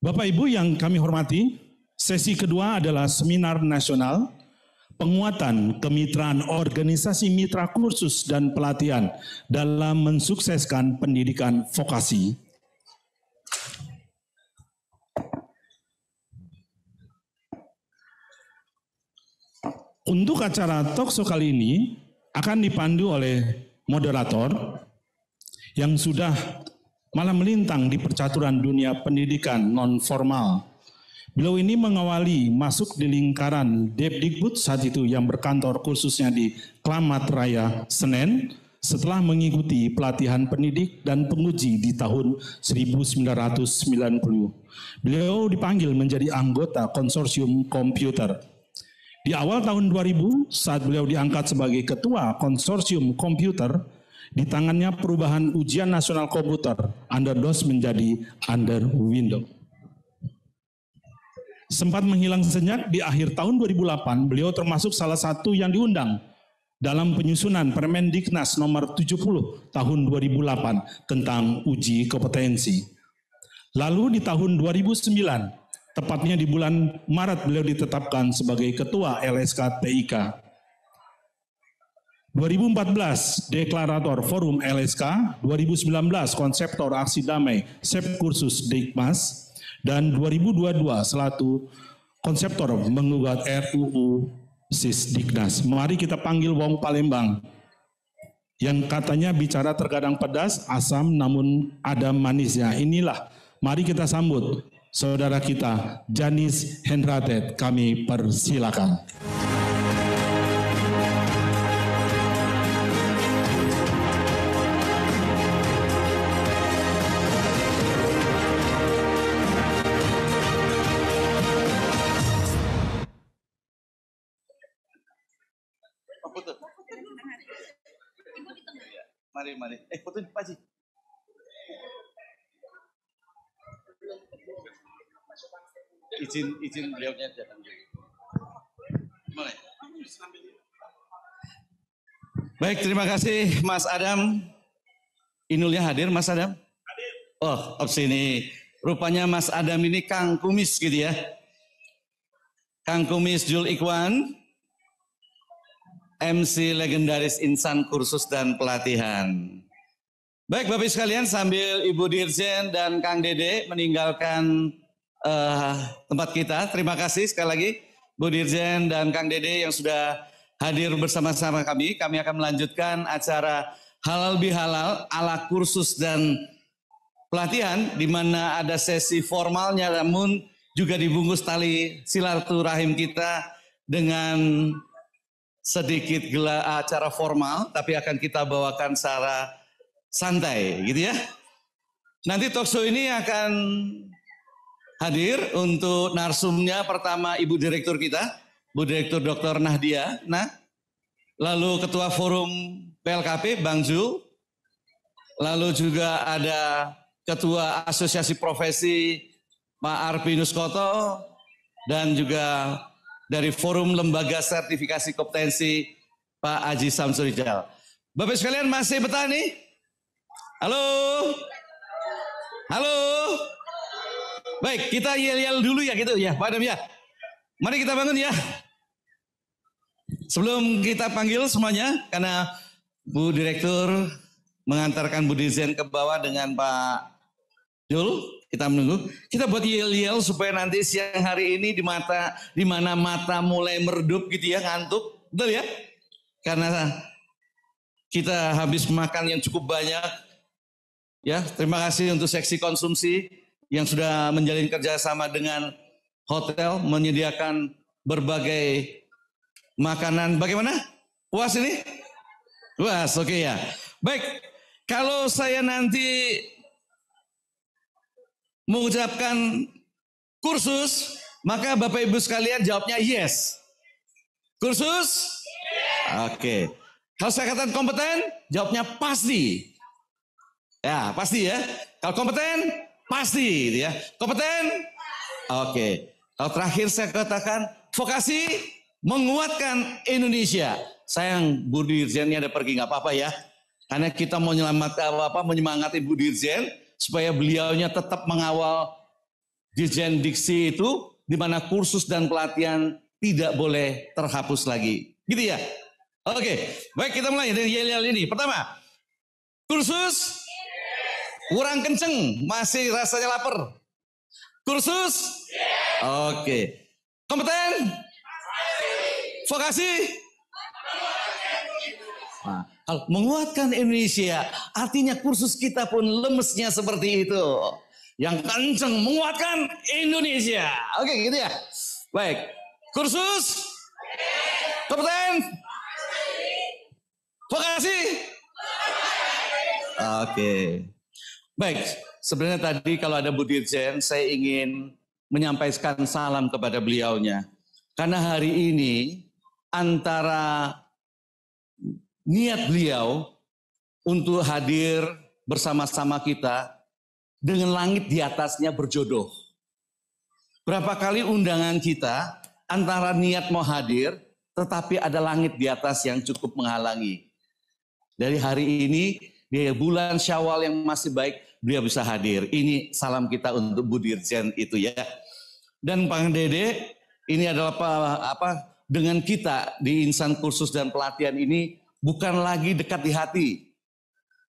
Bapak Ibu yang kami hormati, sesi kedua adalah seminar nasional penguatan kemitraan organisasi mitra kursus dan pelatihan dalam mensukseskan pendidikan vokasi. Untuk acara talkshow kali ini akan dipandu oleh moderator yang sudah malah melintang di percaturan dunia pendidikan non-formal. Beliau ini mengawali masuk di lingkaran Depdikbud saat itu yang berkantor khususnya di Klamat Raya, Senen, setelah mengikuti pelatihan pendidik dan penguji di tahun 1990. Beliau dipanggil menjadi anggota konsorsium komputer. Di awal tahun 2000, saat beliau diangkat sebagai ketua konsorsium komputer, di tangannya perubahan ujian nasional komputer under DOS menjadi under Windows. Sempat menghilang senyap di akhir tahun 2008, beliau termasuk salah satu yang diundang dalam penyusunan Permendiknas nomor 70 tahun 2008 tentang uji kompetensi. Lalu di tahun 2009, tepatnya di bulan Maret beliau ditetapkan sebagai ketua LSK TIK. 2014 Deklarator Forum LSK, 2019 Konseptor Aksi Damai SEP Kursus Dikmas, dan 2022 selaku Konseptor menggugat RUU Sisdiknas. Mari kita panggil Wong Palembang yang katanya bicara terkadang pedas, asam namun ada manisnya. Inilah, mari kita sambut saudara kita Janis Henratet, kami persilakan. Mari. Foto Pak Haji. Izin beliaunya datang. Mulai. Baik, terima kasih Mas Adam. Inulnya hadir Mas Adam? Hadir. Oh, sini. Rupanya Mas Adam ini Kang Kumis gitu ya. Kang Kumis Jul Ikwan, MC legendaris insan kursus dan pelatihan. Baik Bapak sekalian, sambil Ibu Dirjen dan Kang Dede meninggalkan tempat kita, terima kasih sekali lagi Bu Dirjen dan Kang Dede yang sudah hadir bersama-sama kami. Kami akan melanjutkan acara halal bihalal ala kursus dan pelatihan, di mana ada sesi formalnya namun juga dibungkus tali silaturahim kita dengan sedikit acara formal, tapi akan kita bawakan secara santai gitu ya. Nanti talkshow ini akan hadir untuk narsumnya, pertama Ibu Direktur kita, Bu Direktur Dr. Nahdia, lalu Ketua Forum PLKP Bang Zul, lalu juga ada Ketua Asosiasi Profesi Pak Arpinus Koto, dan juga dari Forum Lembaga Sertifikasi Kompetensi Pak Haji Samsurijal. Bapak sekalian masih betah nih? Halo? Halo? Baik, kita yel-yel dulu ya gitu ya Pak Adam ya. Mari kita bangun ya. Sebelum kita panggil semuanya, karena Bu Direktur mengantarkan Bu Dirjen ke bawah dengan Pak Jul, kita menunggu. Kita buat yel-yel supaya nanti siang hari ini di mana mata mulai meredup gitu ya, ngantuk. Betul ya? Karena kita habis makan yang cukup banyak. Ya, terima kasih untuk seksi konsumsi yang sudah menjalin kerjasama dengan hotel, menyediakan berbagai makanan. Bagaimana? Puas ini? Puas, oke ya. Baik, kalau saya nanti mengucapkan kursus, maka Bapak Ibu sekalian jawabnya yes. Kursus? Oke. Kalau saya katakan kompeten, jawabnya pasti. Ya, pasti ya. Kalau kompeten, pasti gitu ya. Kompeten? Oke. Kalau terakhir saya katakan vokasi menguatkan Indonesia. Sayang Bu Dirjennya ada pergi, nggak apa-apa ya. Karena kita mau menyemangati Bu Dirjen supaya beliaunya tetap mengawal Dirjen Diksi itu di mana kursus dan pelatihan tidak boleh terhapus lagi. Gitu ya? Oke, baik kita mulai dari yel-yel ini. Pertama, kursus kurang kenceng, masih rasanya lapar. Kursus? Oke. Kompeten? Vokasi? Nah, kalau menguatkan Indonesia, artinya kursus kita pun lemesnya seperti itu. Yang kenceng menguatkan Indonesia. Oke, gitu ya. Baik. Kursus? Kompeten? Vokasi? Oke. Baik. Sebenarnya tadi kalau ada Bu Dirjen, saya ingin menyampaikan salam kepada beliaunya. Karena hari ini antara niat beliau untuk hadir bersama-sama kita dengan langit di atasnya berjodoh. Berapa kali undangan kita antara niat mau hadir, tetapi ada langit di atas yang cukup menghalangi. Dari hari ini, di bulan Syawal yang masih baik, beliau bisa hadir. Ini salam kita untuk Bu Dirjen itu ya. Dan Pak Dede, ini adalah apa dengan kita di insan kursus dan pelatihan ini bukan lagi dekat di hati.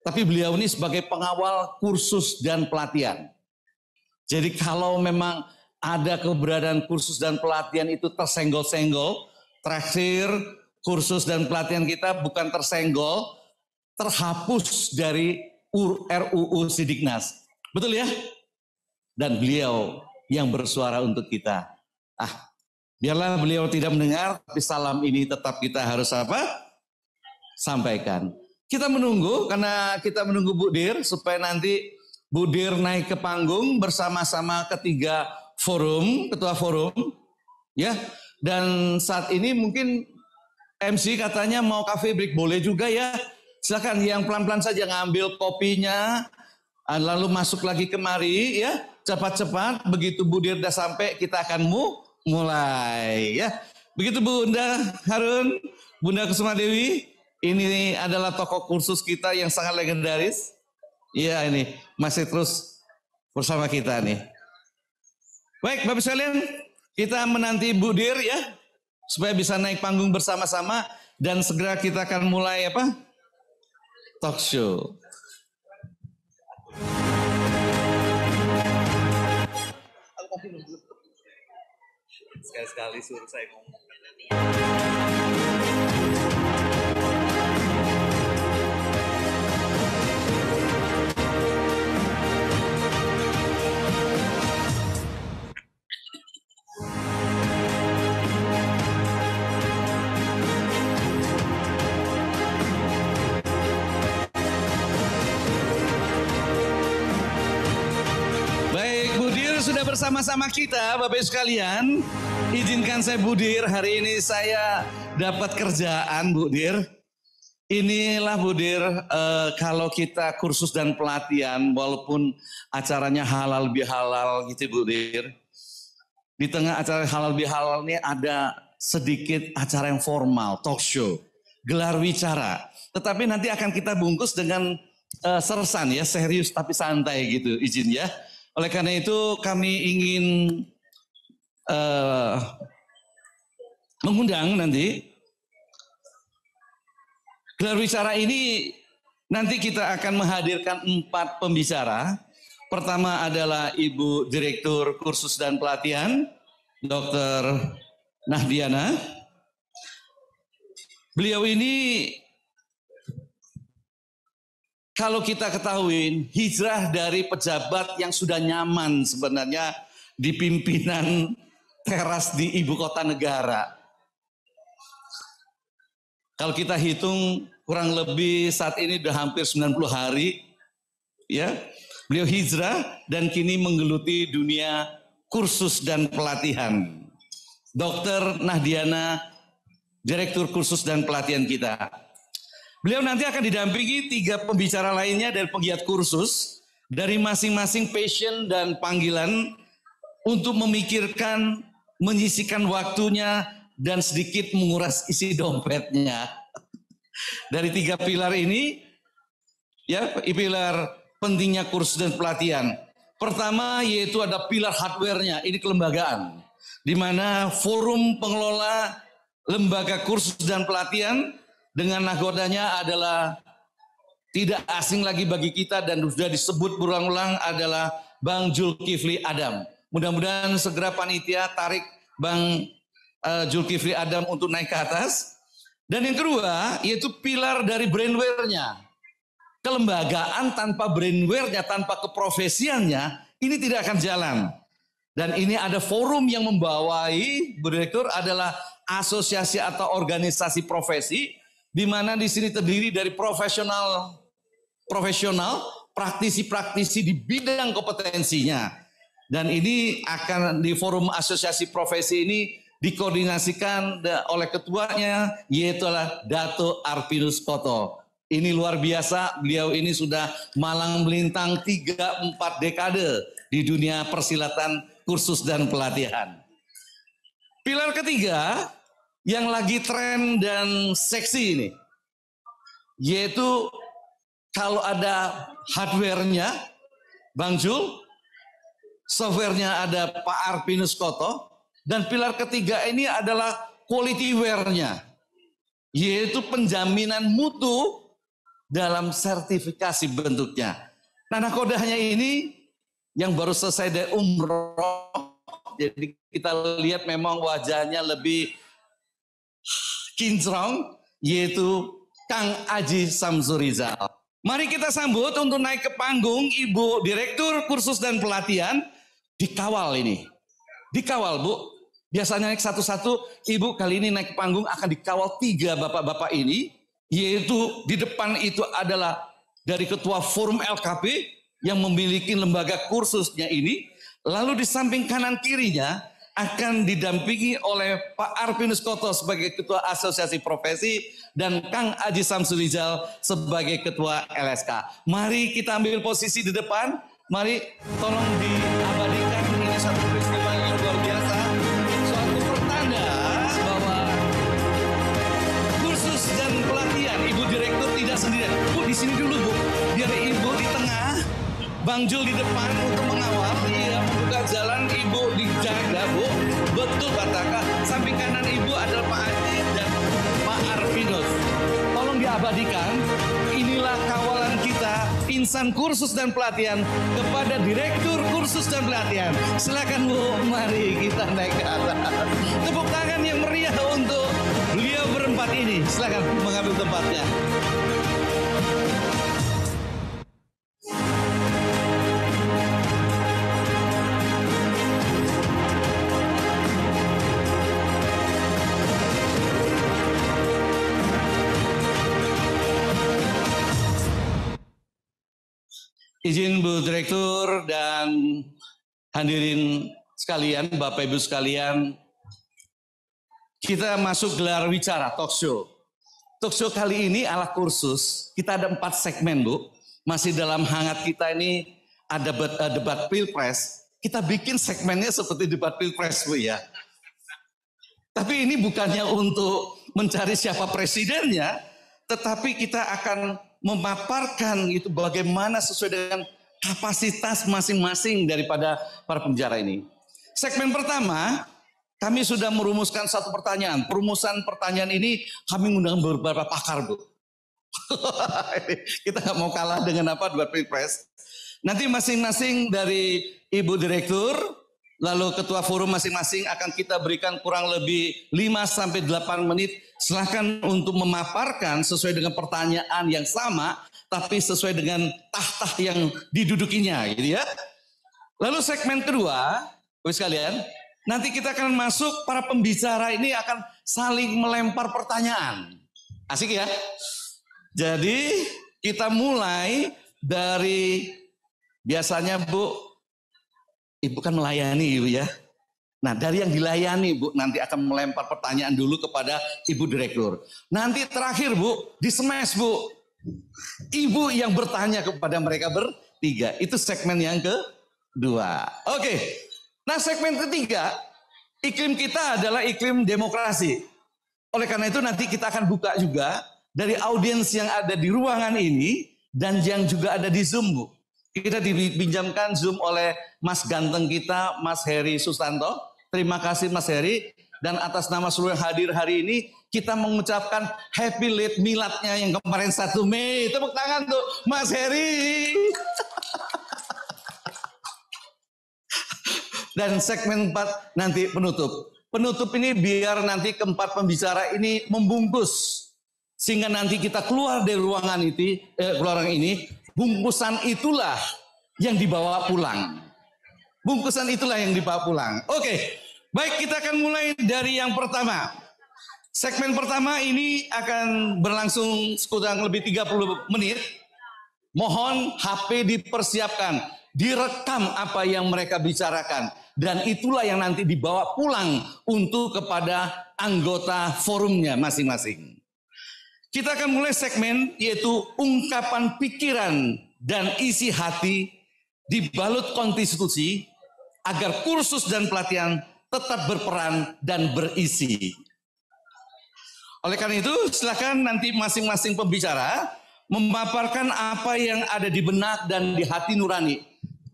Tapi beliau ini sebagai pengawal kursus dan pelatihan. Jadi kalau memang ada keberadaan kursus dan pelatihan itu tersenggol-senggol, terakhir kursus dan pelatihan kita bukan tersenggol, terhapus dari RUU Sidiknas. Betul ya? Dan beliau yang bersuara untuk kita. Biarlah beliau tidak mendengar, tapi salam ini tetap kita harus apa? Sampaikan. Kita menunggu, karena kita menunggu Bu Dir, supaya nanti Bu Dir naik ke panggung bersama-sama ketiga forum, ketua forum. Ya, dan saat ini mungkin MC katanya mau cafe break, boleh juga ya. Silakan yang pelan-pelan saja ngambil kopinya, lalu masuk lagi kemari ya, cepat-cepat. Begitu Bu Dir udah sampai, kita akan mulai ya. Begitu Bunda Harun, Bunda Kusuma Dewi, ini adalah tokoh kursus kita yang sangat legendaris. Iya ini masih terus bersama kita nih. Baik Bapak sekalian, kita menanti Bu Dir ya, supaya bisa naik panggung bersama-sama dan segera kita akan mulai apa? Talk show. Sekali-sekali suruh saya ngomong. Sudah bersama-sama kita Bapak Ibu sekalian. Izinkan saya Bu Dir, hari ini saya dapat kerjaan Bu Dir. Inilah Bu Dir, kalau kita kursus dan pelatihan walaupun acaranya halal bihalal gitu Bu Dir. Di tengah acara halal bihalal ini ada sedikit acara yang formal, talk show, gelar wicara. Tetapi nanti akan kita bungkus dengan sersan ya, serius tapi santai gitu, izin ya. Oleh karena itu kami ingin mengundang nanti gelar wicara ini, nanti kita akan menghadirkan 4 pembicara. Pertama adalah Ibu Direktur Kursus dan Pelatihan, Dr. Nahdiana. Beliau ini kalau kita ketahui hijrah dari pejabat yang sudah nyaman sebenarnya di pimpinan teras di ibu kota negara. Kalau kita hitung kurang lebih saat ini sudah hampir 90 hari ya. Beliau hijrah dan kini menggeluti dunia kursus dan pelatihan. Dr. Nahdiana, Direktur Kursus dan Pelatihan kita. Beliau nanti akan didampingi 3 pembicara lainnya dari penggiat kursus, dari masing-masing passion dan panggilan untuk memikirkan, menyisihkan waktunya dan sedikit menguras isi dompetnya. Dari 3 pilar ini, ya pilar pentingnya kursus dan pelatihan. Pertama yaitu ada pilar hardware-nya, ini kelembagaan. Di mana forum pengelola lembaga kursus dan pelatihan dengan nakodanya adalah tidak asing lagi bagi kita dan sudah disebut berulang-ulang adalah Bang Zulkifli Adam. Mudah-mudahan segera panitia tarik Bang Zulkifli Adam untuk naik ke atas. Dan yang kedua yaitu pilar dari brainware-nya. Kelembagaan tanpa brainware-nya, tanpa keprofesiannya, ini tidak akan jalan. Dan ini ada forum yang membawai, Bu Direktur, adalah asosiasi atau organisasi profesi, di mana di sini terdiri dari profesional, praktisi-praktisi di bidang kompetensinya. Dan ini akan di forum asosiasi profesi ini dikoordinasikan oleh ketuanya, yaitu adalah Dato Arpinus Koto. Ini luar biasa, beliau ini sudah malang melintang 3-4 dekade di dunia persilatan kursus dan pelatihan. Pilar ketiga yang lagi tren dan seksi ini, yaitu kalau ada hardware-nya Bang Jul, software-nya ada Pak Arpinus Koto, dan pilar ketiga ini adalah quality ware-nya, yaitu penjaminan mutu dalam sertifikasi bentuknya. Nah, nakodanya ini yang baru selesai dari umroh, jadi kita lihat memang wajahnya lebih kinclong, yaitu Kang Aji Samsurizal. Mari kita sambut untuk naik ke panggung Ibu Direktur Kursus dan Pelatihan. Dikawal ini, dikawal Bu. Biasanya naik satu-satu, Ibu kali ini naik ke panggung akan dikawal 3 bapak-bapak ini. Yaitu di depan itu adalah dari Ketua Forum LKP yang memiliki lembaga kursusnya ini. Lalu di samping kanan kirinya akan didampingi oleh Pak Arpinus Koto sebagai Ketua Asosiasi Profesi dan Kang Aji Samsurizal sebagai Ketua LSK. Mari kita ambil posisi di depan. Mari tolong diabadikan, ini satu peristiwa yang luar biasa. Suatu pertanda bahwa kursus dan pelatihan Ibu Direktur tidak sendirian. Bu, di sini dulu Bu, biar Ibu di tengah, Bang Jul di depan untuk mengawal. Iya, membuka jalan, Ibu dijaga Bu. Betul katakan, samping kanan Ibu adalah Pak Aji dan Pak Arpinus. Tolong diabadikan, inilah kawalan kita, insan kursus dan pelatihan kepada Direktur Kursus dan Pelatihan. Silakan Bu, mari kita naik ke atas. Tepuk tangan yang meriah untuk beliau berempat ini. Silakan mengambil tempatnya. Izin Bu Direktur dan hadirin sekalian, Bapak Ibu sekalian, kita masuk gelar wicara talk show. Talk show kali ini ala kursus, kita ada 4 segmen Bu. Masih dalam hangat kita ini ada debat pilpres. Kita bikin segmennya seperti debat pilpres Bu ya. Tapi ini bukannya untuk mencari siapa presidennya, tetapi kita akan memaparkan itu bagaimana sesuai dengan kapasitas masing-masing daripada para pembicara ini. Segmen pertama, kami sudah merumuskan satu pertanyaan. Perumusan pertanyaan ini kami mengundang beberapa pakar Bu. Kita nggak mau kalah dengan debat pilpres. Nanti masing-masing dari Ibu Direktur, lalu Ketua Forum masing-masing akan kita berikan kurang lebih 5-8 menit. Silahkan untuk memaparkan sesuai dengan pertanyaan yang sama, tapi sesuai dengan tahtah yang didudukinya, gitu ya. Lalu segmen kedua, Bapak sekalian, nanti kita akan masuk, para pembicara ini akan saling melempar pertanyaan. Asik ya? Jadi kita mulai dari, biasanya Bu, Ibu kan melayani Ibu ya. Nah dari yang dilayani Bu nanti akan melempar pertanyaan dulu kepada Ibu Direktur. Nanti terakhir Bu, di smash Bu. Ibu yang bertanya kepada mereka bertiga. Itu segmen yang kedua. Oke. Nah segmen ketiga, iklim kita adalah iklim demokrasi. Oleh karena itu nanti kita akan buka juga dari audiens yang ada di ruangan ini dan yang juga ada di Zoom Bu. Kita dipinjamkan Zoom oleh Mas ganteng kita, Mas Heri Sustanto. Terima kasih Mas Heri. Dan atas nama seluruh yang hadir hari ini, kita mengucapkan happy late miladnya yang kemarin 1 Mei. Tepuk tangan tuh Mas Heri. Dan segmen 4 nanti penutup. Penutup ini biar nanti keempat pembicara ini membungkus. Sehingga nanti kita keluar dari ruangan ini, bungkusan itulah yang dibawa pulang. Bungkusan itulah yang dibawa pulang. Oke, baik, kita akan mulai dari yang pertama. Segmen pertama ini akan berlangsung kurang lebih 30 menit. Mohon HP dipersiapkan, direkam apa yang mereka bicarakan. Dan itulah yang nanti dibawa pulang untuk kepada anggota forumnya masing-masing. Kita akan mulai segmen yaitu ungkapan pikiran dan isi hati dibalut konstitusi agar kursus dan pelatihan tetap berperan dan berisi. Oleh karena itu silakan nanti masing-masing pembicara memaparkan apa yang ada di benak dan di hati nurani.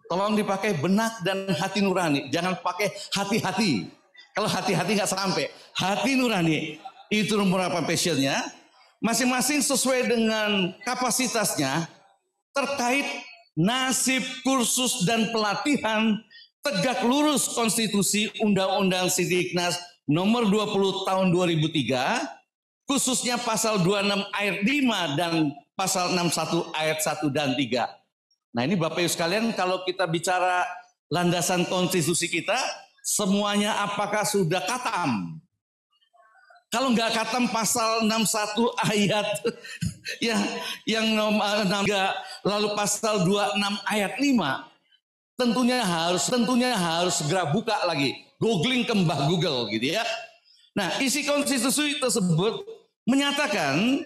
Tolong dipakai benak dan hati nurani, jangan pakai hati-hati. Kalau hati-hati nggak sampai, hati nurani itu merupakan passionnya. Masing-masing sesuai dengan kapasitasnya terkait nasib kursus dan pelatihan tegak lurus konstitusi Undang-Undang Sidiknas nomor 20 tahun 2003, khususnya pasal 26 ayat 5 dan pasal 61 ayat 1 dan 3. Nah ini Bapak Ibu sekalian, kalau kita bicara landasan konstitusi kita, semuanya apakah sudah katam? Kalau nggak katam pasal 61 ayat yang nomor 3, lalu pasal 26 ayat 5, tentunya harus segera buka lagi, googling ke Mbah Google gitu ya. Nah, isi konstitusi tersebut menyatakan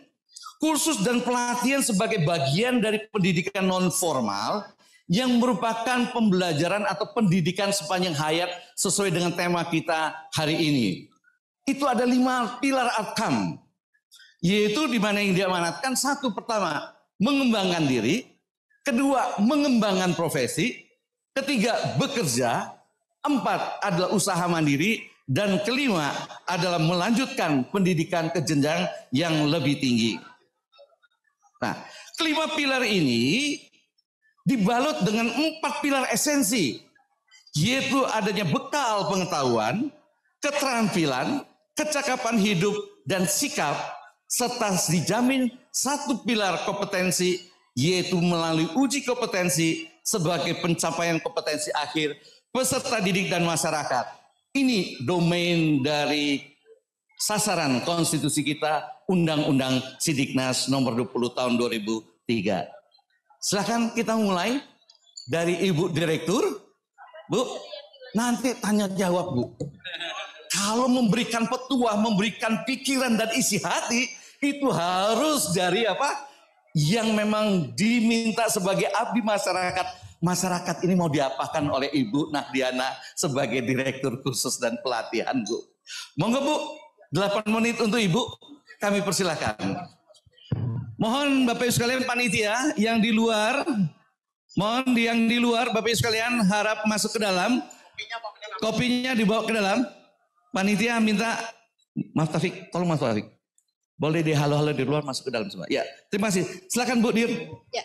kursus dan pelatihan sebagai bagian dari pendidikan non formal yang merupakan pembelajaran atau pendidikan sepanjang hayat sesuai dengan tema kita hari ini. Itu ada 5 pilar outcome, yaitu di mana yang diamanatkan: 1, pertama, mengembangkan diri; 2, mengembangkan profesi; 3, bekerja; 4, adalah usaha mandiri; dan 5 adalah melanjutkan pendidikan ke jenjang yang lebih tinggi. Nah, 5 pilar ini dibalut dengan 4 pilar esensi, yaitu adanya bekal pengetahuan, keterampilan, kecakapan hidup, dan sikap, serta dijamin 1 pilar kompetensi, yaitu melalui uji kompetensi sebagai pencapaian kompetensi akhir peserta didik dan masyarakat. Ini domain dari sasaran konstitusi kita, Undang-Undang Sidiknas nomor 20 tahun 2003. Silahkan kita mulai dari Ibu Direktur. Bu, nanti tanya jawab Bu. Kalau memberikan petua, memberikan pikiran dan isi hati, itu harus dari apa? Yang memang diminta sebagai abdi masyarakat. Masyarakat ini mau diapakan oleh Ibu Nahdiana sebagai Direktur Kursus dan Pelatihan, Bu. Monggo Bu, 8 menit untuk Ibu, kami persilahkan. Mohon Bapak Ibu sekalian panitia yang di luar, Bapak Ibu sekalian harap masuk ke dalam. Kopinya dibawa ke dalam. Panitia minta, Mas Taufik, tolong Mas Taufik. Boleh di halo-halo di luar, masuk ke dalam semua. Ya, terima kasih. Silakan Bu Dir. Ya,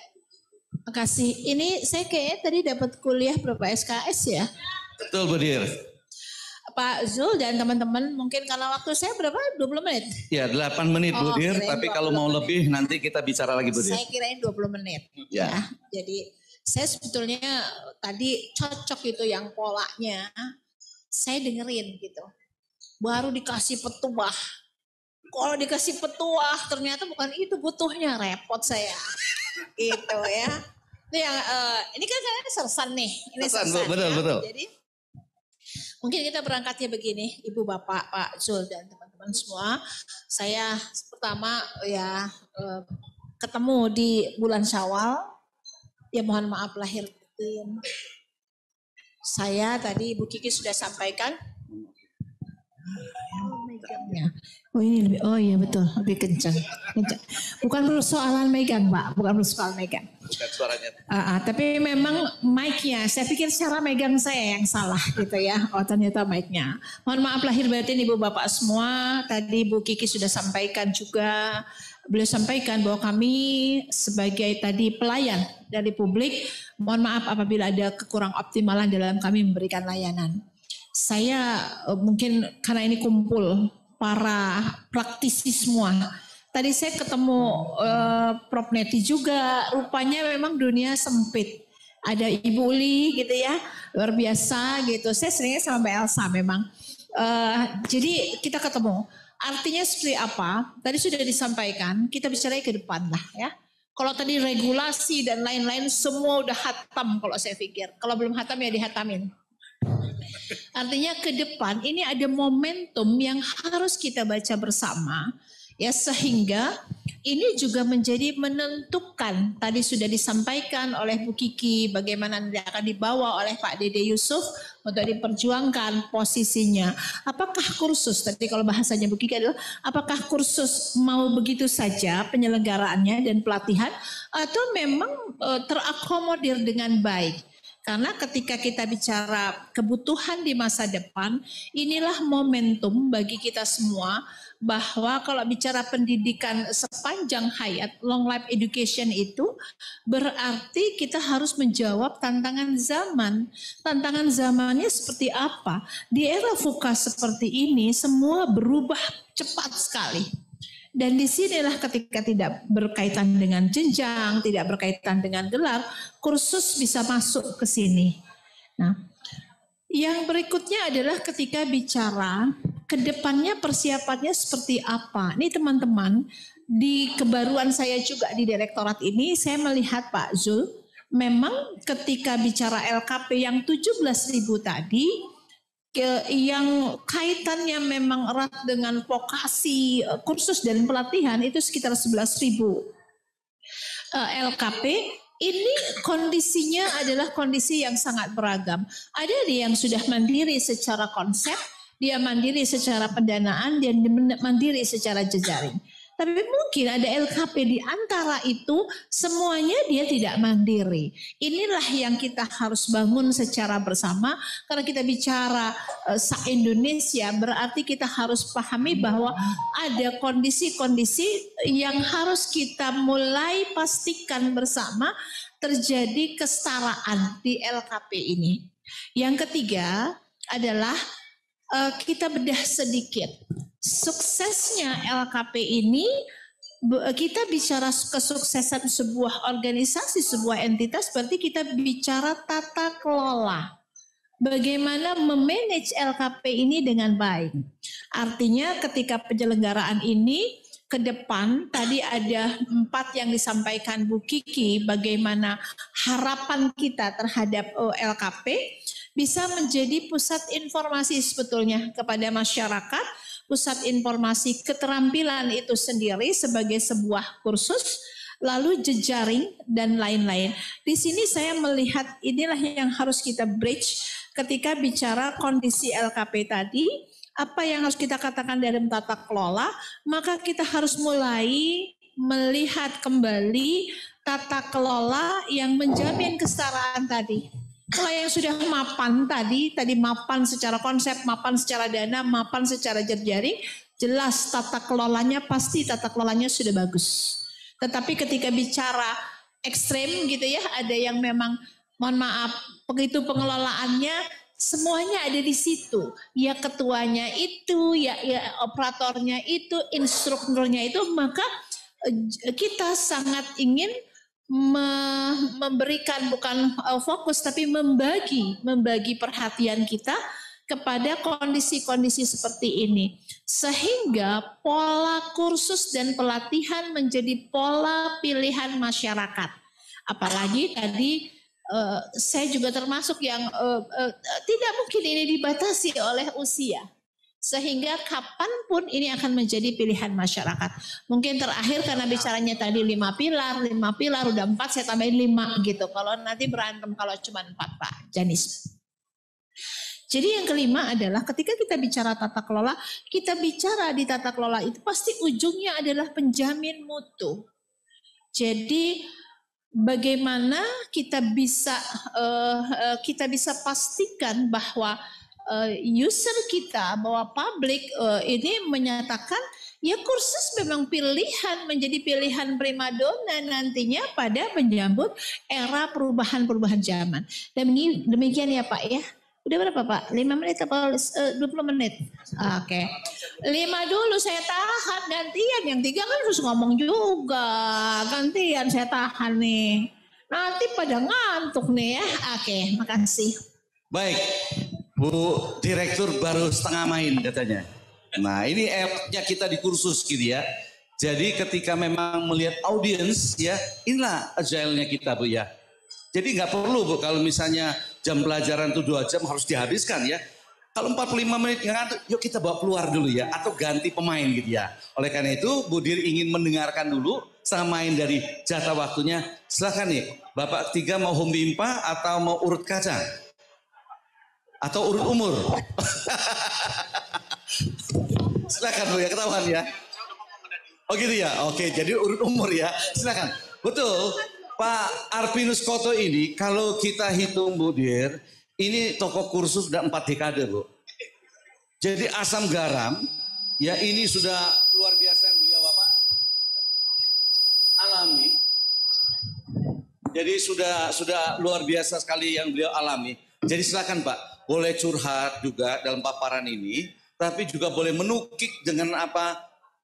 makasih. Ini saya kayaknya tadi dapat kuliah berapa SKS ya? Betul Bu Dir. Pak Zul dan teman-teman, mungkin karena waktu saya berapa? 20 menit? Ya, 8 menit Bu Dir, tapi kalau mau lebih nanti kita bicara lagi Bu Dir. Saya kirain 20 menit. Ya. Jadi saya sebetulnya tadi cocok itu yang polanya, saya dengerin gitu. Baru dikasih petuah. Kalau dikasih petuah ternyata bukan itu butuhnya, repot saya. Gitu ya. Itu yang ini kan saya sersan nih. Ini sersan, betul. Jadi mungkin kita berangkatnya begini, Ibu Bapak, Pak Zul dan teman-teman semua. Saya pertama ya ketemu di bulan Syawal. Ya mohon maaf lahir batin. Saya tadi Ibu Kiki sudah sampaikan. Oh ini lebih, oh iya betul, lebih kencang. Bukan persoalan megang Pak, bukan persoalan megang. Bukan suaranya. Tapi memang mic-nya, saya pikir cara megang saya yang salah gitu ya. Oh ternyata mic-nya. Mohon maaf lahir batin Ibu Bapak semua. Tadi Bu Kiki sudah sampaikan juga. Beliau sampaikan bahwa kami sebagai tadi pelayan dari publik, mohon maaf apabila ada kekurang optimalan dalam kami memberikan layanan. Saya mungkin karena ini kumpul para praktisi semua. Tadi saya ketemu Prof Neti juga, rupanya memang dunia sempit. Ada Ibu Uli gitu ya, luar biasa gitu. Saya seringnya sama Mbak Elsa memang. Jadi kita ketemu. Artinya seperti apa? Tadi sudah disampaikan, kita bicara ke depan lah ya. Kalau tadi regulasi dan lain-lain semua udah hatam kalau saya pikir. Kalau belum hatam ya dihatamin. Artinya ke depan ini ada momentum yang harus kita baca bersama. Ya sehingga ini juga menjadi menentukan, tadi sudah disampaikan oleh Bu Kiki bagaimana nanti akan dibawa oleh Pak Dede Yusuf untuk diperjuangkan posisinya. Apakah kursus, tadi kalau bahasanya Bu Kiki adalah apakah kursus mau begitu saja penyelenggaraannya dan pelatihan atau memang terakomodir dengan baik. Karena ketika kita bicara kebutuhan di masa depan, inilah momentum bagi kita semua bahwa kalau bicara pendidikan sepanjang hayat, long life education itu berarti kita harus menjawab tantangan zaman. Tantangan zamannya seperti apa? Di era VUCA seperti ini semua berubah cepat sekali. Dan disinilah ketika tidak berkaitan dengan jenjang, tidak berkaitan dengan gelar, kursus bisa masuk ke sini. Nah, yang berikutnya adalah ketika bicara kedepannya persiapannya seperti apa. Ini teman-teman, di kebaruan saya juga di direktorat ini, saya melihat Pak Zul, memang ketika bicara LKP yang 17.000 tadi, yang kaitannya memang erat dengan vokasi, kursus dan pelatihan itu sekitar 11.000 LKP. Ini kondisinya adalah kondisi yang sangat beragam. Ada yang sudah mandiri secara konsep, dia mandiri secara pendanaan, dan mandiri secara jejaring. Tapi mungkin ada LKP di antara itu semuanya dia tidak mandiri. Inilah yang kita harus bangun secara bersama. Karena kita bicara se-Indonesia berarti kita harus pahami bahwa ada kondisi-kondisi yang harus kita mulai pastikan bersama terjadi kesetaraan di LKP ini. Yang ketiga adalah kita bedah sedikit. Suksesnya LKP ini, kita bicara kesuksesan sebuah organisasi, sebuah entitas, berarti kita bicara tata kelola. Bagaimana memanage LKP ini dengan baik. Artinya ketika penyelenggaraan ini ke depan, tadi ada 4 yang disampaikan Bu Kiki, bagaimana harapan kita terhadap LKP bisa menjadi pusat informasi sebetulnya kepada masyarakat, pusat informasi keterampilan itu sendiri sebagai sebuah kursus, lalu jejaring dan lain-lain. Di sini saya melihat inilah yang harus kita bridge ketika bicara kondisi LKP tadi. Apa yang harus kita katakan dalam tata kelola, maka kita harus mulai melihat kembali tata kelola yang menjamin kesetaraan tadi. Kalau yang sudah mapan tadi mapan secara konsep, mapan secara dana, mapan secara jejaring, jelas tata kelolanya pasti tata kelolanya sudah bagus. Tetapi ketika bicara ekstrem gitu ya, ada yang memang mohon maaf, begitu pengelolaannya semuanya ada di situ. Ya ketuanya itu, ya operatornya itu, instrukturnya itu, maka kita sangat ingin memberikan bukan fokus tapi membagi perhatian kita kepada kondisi-kondisi seperti ini sehingga pola kursus dan pelatihan menjadi pola pilihan masyarakat. Apalagi tadi saya juga termasuk yang tidak mungkin ini dibatasi oleh usia. Sehingga kapanpun ini akan menjadi pilihan masyarakat. Mungkin terakhir karena bicaranya tadi 5 pilar, udah 4 saya tambahin 5 gitu. Kalau nanti berantem kalau cuma 4 Pak Janis. Jadi yang kelima adalah ketika kita bicara tata kelola, kita bicara di tata kelola itu pasti ujungnya adalah penjamin mutu. Jadi bagaimana kita bisa pastikan bahwa user kita, bahwa publik ini menyatakan ya kursus memang menjadi pilihan primadona nantinya pada menyambut era perubahan zaman. Dan demikian ya Pak ya. Udah berapa Pak? 5 menit atau 20 menit? Oke. 5 dulu saya tahan, gantian. Yang 3 kan harus ngomong juga. Gantian saya tahan nih. Nanti pada ngantuk nih ya. Oke, makasih. Baik, Bu Direktur baru setengah main katanya. Nah ini efeknya kita di kursus gitu ya. Jadi ketika memang melihat audiens ya, inilah agile-nya kita Bu ya. Jadi nggak perlu Bu kalau misalnya jam pelajaran itu 2 jam harus dihabiskan ya. Kalau 45 menit ngantuk, yuk kita bawa keluar dulu ya. Atau ganti pemain gitu ya. Oleh karena itu Bu Dir ingin mendengarkan dulu sama main dari jatah waktunya. Silakan nih, Bapak 3 mau home bimpa atau mau urut kacang? Atau urut umur? Silakan Bu ya, ketahuan ya. Oh gitu ya, oke jadi urut umur ya. Silakan, betul. Pak Arpinus Koto ini kalau kita hitung Bu Dir, ini toko kursus sudah 4 dekade Bu. Jadi asam garam, ya ini sudah luar biasa yang beliau apa? Alami. Jadi sudah luar biasa sekali yang beliau alami. Jadi silakan Pak, boleh curhat juga dalam paparan ini, tapi juga boleh menukik dengan apa?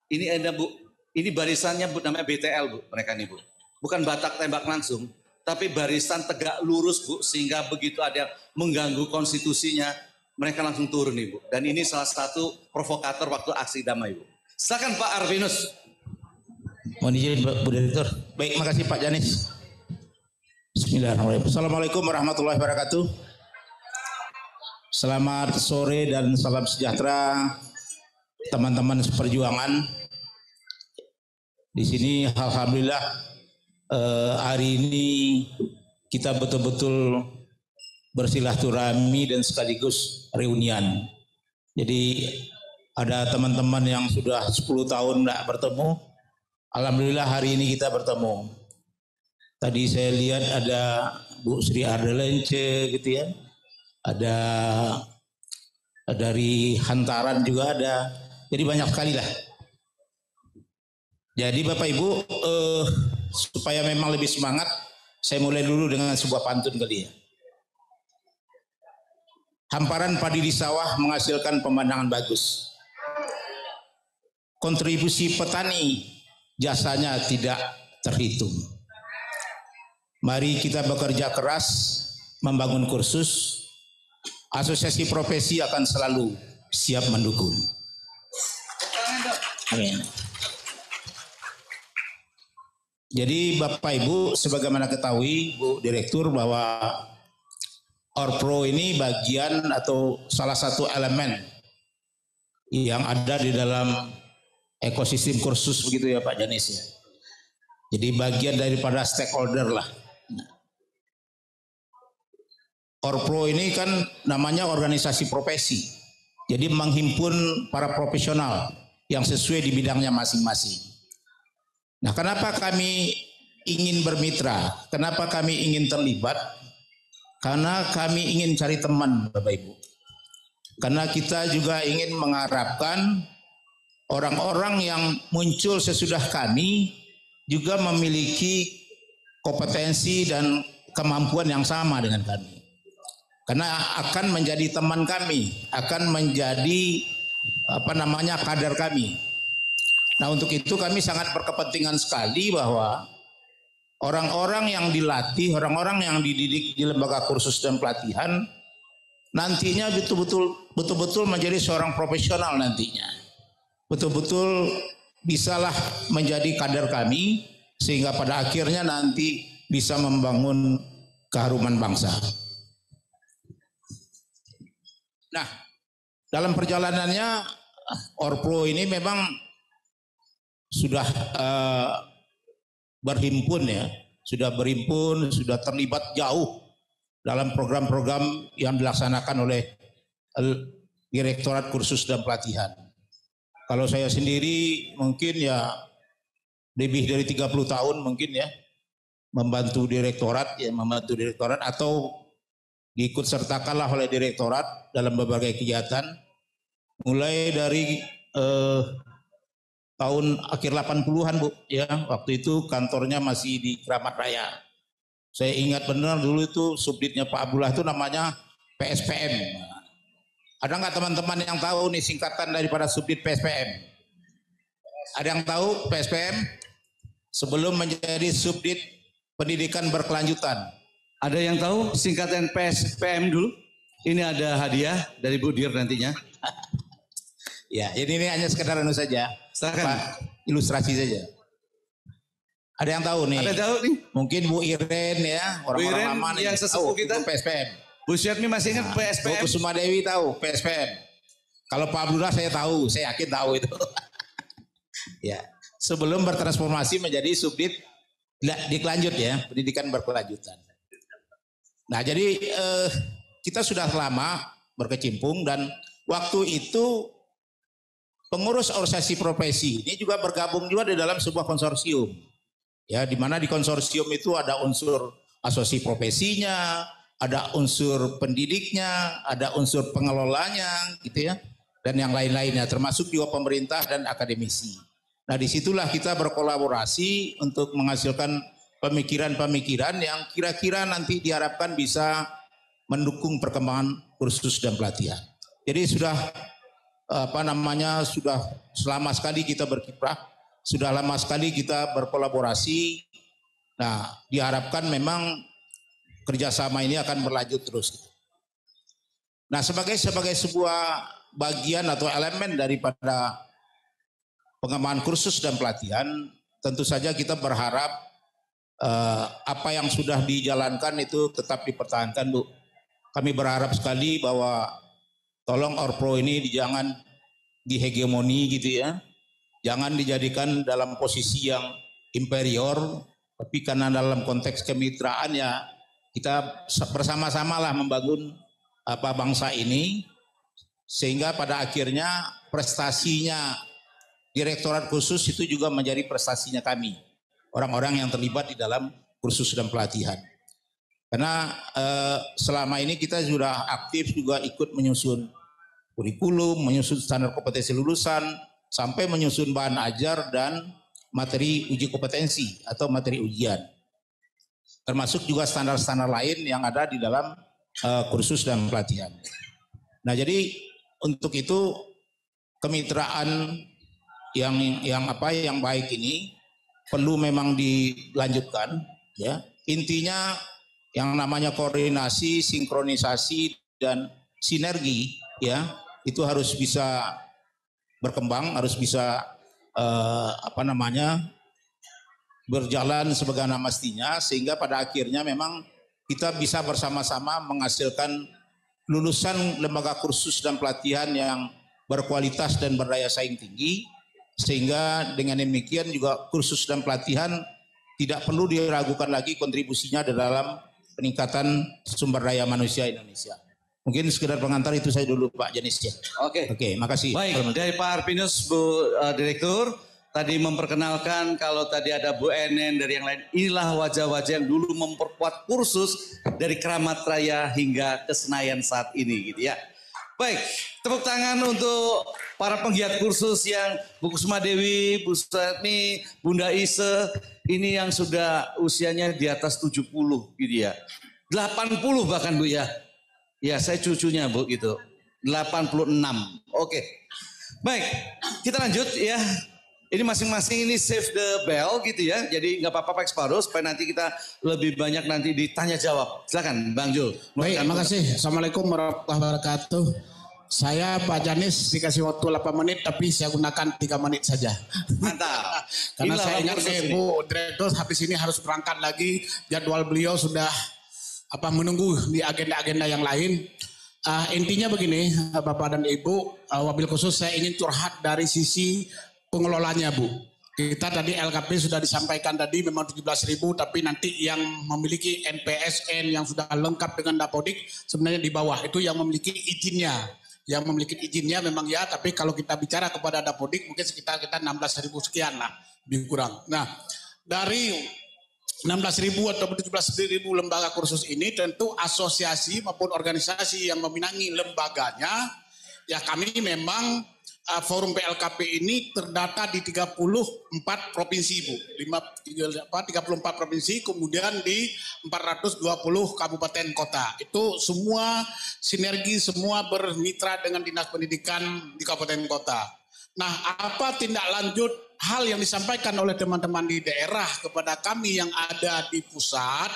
Ini ada Bu, ini barisannya Bu namanya BTL Bu, mereka nih Bu. Bukan batak tembak langsung, tapi barisan tegak lurus Bu, sehingga begitu ada yang mengganggu konstitusinya, mereka langsung turun nih Bu. Dan ini salah satu provokator waktu aksi damai Bu. Silakan Pak Arvinus. Mohon izin Bu Direktur. Baik, makasih Pak Janis. Bismillahirrahmanirrahim. Assalamualaikum warahmatullahi wabarakatuh. Selamat sore dan salam sejahtera teman-teman seperjuangan. Di sini alhamdulillah hari ini kita betul-betul bersilaturahmi dan sekaligus reunian. Jadi ada teman-teman yang sudah 10 tahun tidak bertemu. Alhamdulillah hari ini kita bertemu. Tadi saya lihat ada Bu Sri Ardelence gitu ya. Ada dari Hantaran juga ada. Jadi banyak sekali lah. Jadi Bapak Ibu supaya memang lebih semangat, saya mulai dulu dengan sebuah pantun kali ya. Hamparan padi di sawah menghasilkan pemandangan bagus. Kontribusi petani jasanya tidak terhitung. Mari kita bekerja keras membangun kursus. Asosiasi profesi akan selalu siap mendukung. Amin. Jadi Bapak Ibu sebagaimana ketahui Bu Direktur bahwa Orpro ini bagian atau salah satu elemen yang ada di dalam ekosistem kursus begitu ya Pak Janis ya. Jadi bagian daripada stakeholder lah. Orpro ini kan namanya organisasi profesi. Jadi menghimpun para profesional yang sesuai di bidangnya masing-masing. Nah, kenapa kami ingin bermitra? Kenapa kami ingin terlibat? Karena kami ingin cari teman, Bapak Ibu. Karena kita juga ingin mengharapkan orang-orang yang muncul sesudah kami juga memiliki kompetensi dan kemampuan yang sama dengan kami. Karena akan menjadi teman kami, akan menjadi kader kami. Nah untuk itu kami sangat berkepentingan sekali bahwa orang-orang yang dilatih, orang-orang yang dididik di lembaga kursus dan pelatihan nantinya betul-betul menjadi seorang profesional nantinya. Betul-betul bisalah menjadi kader kami sehingga pada akhirnya nanti bisa membangun keharuman bangsa. Nah, dalam perjalanannya Orpro ini memang sudah berhimpun ya, sudah terlibat jauh dalam program-program yang dilaksanakan oleh Direktorat Kursus dan Pelatihan. Kalau saya sendiri mungkin ya lebih dari 30 tahun mungkin ya membantu direktorat, ya membantu direktorat atau diikut sertakanlah oleh direktorat dalam berbagai kegiatan. Mulai dari tahun akhir 80-an Bu, ya waktu itu kantornya masih di Kramat Raya. Saya ingat benar dulu itu subditnya Pak Abdullah itu namanya PSPM. Ada nggak teman-teman yang tahu nih singkatan daripada subdit PSPM? Ada yang tahu PSPM? Sebelum menjadi subdit pendidikan berkelanjutan. Ada yang tahu singkatan PSPM dulu? Ini ada hadiah dari Bu Dir nantinya. Ya, jadi ini hanya sekedar saja. Silakan. Pak, ilustrasi saja. Ada yang tahu nih? Ada tahu nih? Mungkin Bu Iren ya, orang-orang lama nih. Yang sesepuh kita. PSPM. Bu Syatmi masih ingat PSPM? Bu Kusuma Dewi tahu PSPM. Kalau Pak Abdullah saya tahu, saya yakin tahu itu. Ya, sebelum bertransformasi menjadi subdit dikelanjut ya, pendidikan berkelanjutan. Nah, jadi kita sudah lama berkecimpung dan waktu itu pengurus organisasi profesi ini juga bergabung juga di dalam sebuah konsorsium. Ya, di mana di konsorsium itu ada unsur asosiasi profesinya, ada unsur pendidiknya, ada unsur pengelolanya gitu ya. Dan yang lain-lainnya termasuk juga pemerintah dan akademisi. Nah, disitulah kita berkolaborasi untuk menghasilkan pemikiran-pemikiran yang kira-kira nanti diharapkan bisa mendukung perkembangan kursus dan pelatihan. Jadi sudah sudah selama sekali kita berkiprah, sudah lama sekali kita berkolaborasi. Nah, diharapkan memang kerjasama ini akan berlanjut terus. Nah, sebagai sebuah bagian atau elemen daripada pengembangan kursus dan pelatihan, tentu saja kita berharap apa yang sudah dijalankan itu tetap dipertahankan, Bu. Kami berharap sekali bahwa tolong Orpro ini jangan dihegemoni gitu ya. Jangan dijadikan dalam posisi yang inferior, tapi karena dalam konteks kemitraan ya kita bersama-sama lah membangun bangsa ini, sehingga pada akhirnya prestasinya Direktorat khusus itu juga menjadi prestasinya kami, orang-orang yang terlibat di dalam kursus dan pelatihan. Karena selama ini kita sudah aktif juga ikut menyusun kurikulum, menyusun standar kompetensi lulusan, sampai menyusun bahan ajar dan materi uji kompetensi atau materi ujian. Termasuk juga standar-standar lain yang ada di dalam kursus dan pelatihan. Nah, jadi untuk itu kemitraan yang baik ini perlu memang dilanjutkan ya. Intinya yang namanya koordinasi, sinkronisasi dan sinergi ya, itu harus bisa berkembang, harus bisa berjalan sebagaimana mestinya, sehingga pada akhirnya memang kita bisa bersama-sama menghasilkan lulusan lembaga kursus dan pelatihan yang berkualitas dan berdaya saing tinggi. Sehingga dengan demikian juga kursus dan pelatihan tidak perlu diragukan lagi kontribusinya dalam peningkatan sumber daya manusia Indonesia. Mungkin sekedar pengantar itu saya dulu Pak Janis ya. Oke, makasih. Baik, dari Pak Arpinus, Bu Direktur, tadi memperkenalkan kalau tadi ada Bu Enen dari yang lain. Inilah wajah-wajah yang dulu memperkuat kursus dari Kramat Raya hingga ke Senayan saat ini gitu ya. Baik, tepuk tangan untuk para penggiat kursus yang Bu Kusuma Dewi, Bu Syatmi, Bunda Ise, ini yang sudah usianya di atas 70 gitu ya. 80 bahkan Bu ya. Ya, saya cucunya Bu gitu. 86. Oke. Baik, kita lanjut ya. Ini masing-masing ini save the bell gitu ya. Jadi nggak apa-apa Pak Exparo supaya nanti kita lebih banyak nanti ditanya jawab. Silakan Bang Jul. Baik, terima kasih. Assalamualaikum warahmatullahi wabarakatuh. Saya Pak Janis dikasih waktu 8 menit tapi saya gunakan 3 menit saja. Mantap. Karena saya ingat Bu Direktur habis ini harus berangkat lagi. Jadwal beliau sudah menunggu di agenda-agenda yang lain. Intinya begini Bapak dan Ibu, wabil khusus saya ingin curhat dari sisi pengelolanya Bu. Kita tadi LKP sudah disampaikan tadi memang 17.000 tapi nanti yang memiliki NPSN yang sudah lengkap dengan Dapodik sebenarnya di bawah itu yang memiliki izinnya. Yang memiliki izinnya memang ya, tapi kalau kita bicara kepada Dapodik mungkin sekitar kita 16.000 sekian lah, lebih kurang. Nah, dari 16.000 atau 17.000 lembaga kursus ini, tentu asosiasi maupun organisasi yang meminangi lembaganya, ya kami memang forum PLKP ini terdata di 34 provinsi, Bu. 34 provinsi, kemudian di 420 kabupaten kota. Itu semua sinergi, semua bermitra dengan Dinas Pendidikan di kabupaten kota. Nah, apa tindak lanjut hal yang disampaikan oleh teman-teman di daerah kepada kami yang ada di pusat?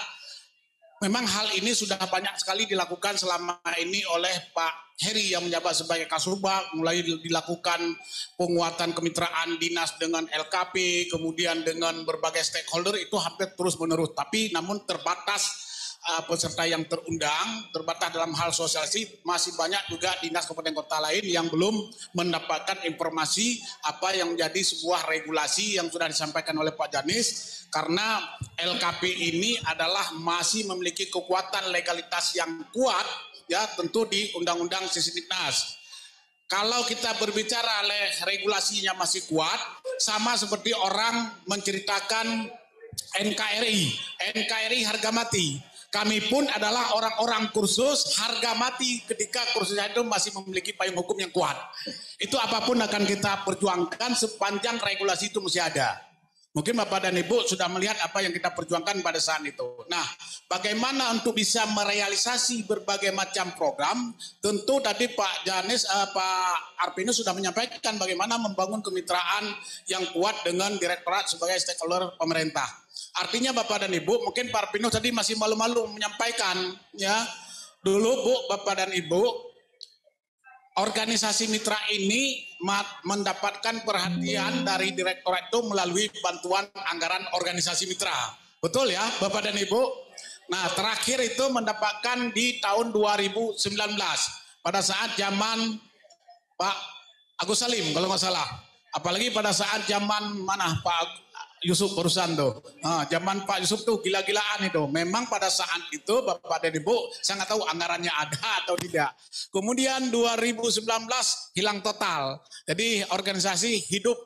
Memang hal ini sudah banyak sekali dilakukan selama ini oleh Pak Heri yang menjabat sebagai Kasubag, mulai dilakukan penguatan kemitraan dinas dengan LKP, kemudian dengan berbagai stakeholder, itu hampir terus menerus. Tapi namun terbatas peserta yang terundang, terbatas dalam hal sosialisasi, masih banyak juga dinas kabupaten kota lain yang belum mendapatkan informasi apa yang menjadi sebuah regulasi yang sudah disampaikan oleh Pak Janis. Karena LKP ini adalah masih memiliki kekuatan legalitas yang kuat, ya tentu di Undang-Undang Sisdiknas. Kalau kita berbicara regulasinya masih kuat, sama seperti orang menceritakan NKRI harga mati. Kami pun adalah orang-orang kursus harga mati ketika kursusnya itu masih memiliki payung hukum yang kuat. Itu apapun akan kita perjuangkan sepanjang regulasi itu masih ada. Mungkin Bapak dan Ibu sudah melihat apa yang kita perjuangkan pada saat itu. Nah, bagaimana untuk bisa merealisasi berbagai macam program? Tentu tadi Pak Janis, Pak Arpino sudah menyampaikan bagaimana membangun kemitraan yang kuat dengan direktorat sebagai stakeholder pemerintah. Artinya Bapak dan Ibu, mungkin Pak Arpino tadi masih malu-malu menyampaikan, ya. Dulu Bu, Bapak dan Ibu, organisasi mitra ini mendapatkan perhatian dari direktorat itu melalui bantuan anggaran organisasi mitra. Betul ya Bapak dan Ibu? Nah, terakhir itu mendapatkan di tahun 2019 pada saat zaman Pak Agus Salim kalau nggak salah. Apalagi pada saat zaman mana Pak Yusuf barusan tuh. Zaman Pak Yusuf tuh gila-gilaan itu. Memang pada saat itu Bapak dan Ibu saya nggak tahu anggarannya ada atau tidak. Kemudian 2019 hilang total. Jadi organisasi hidup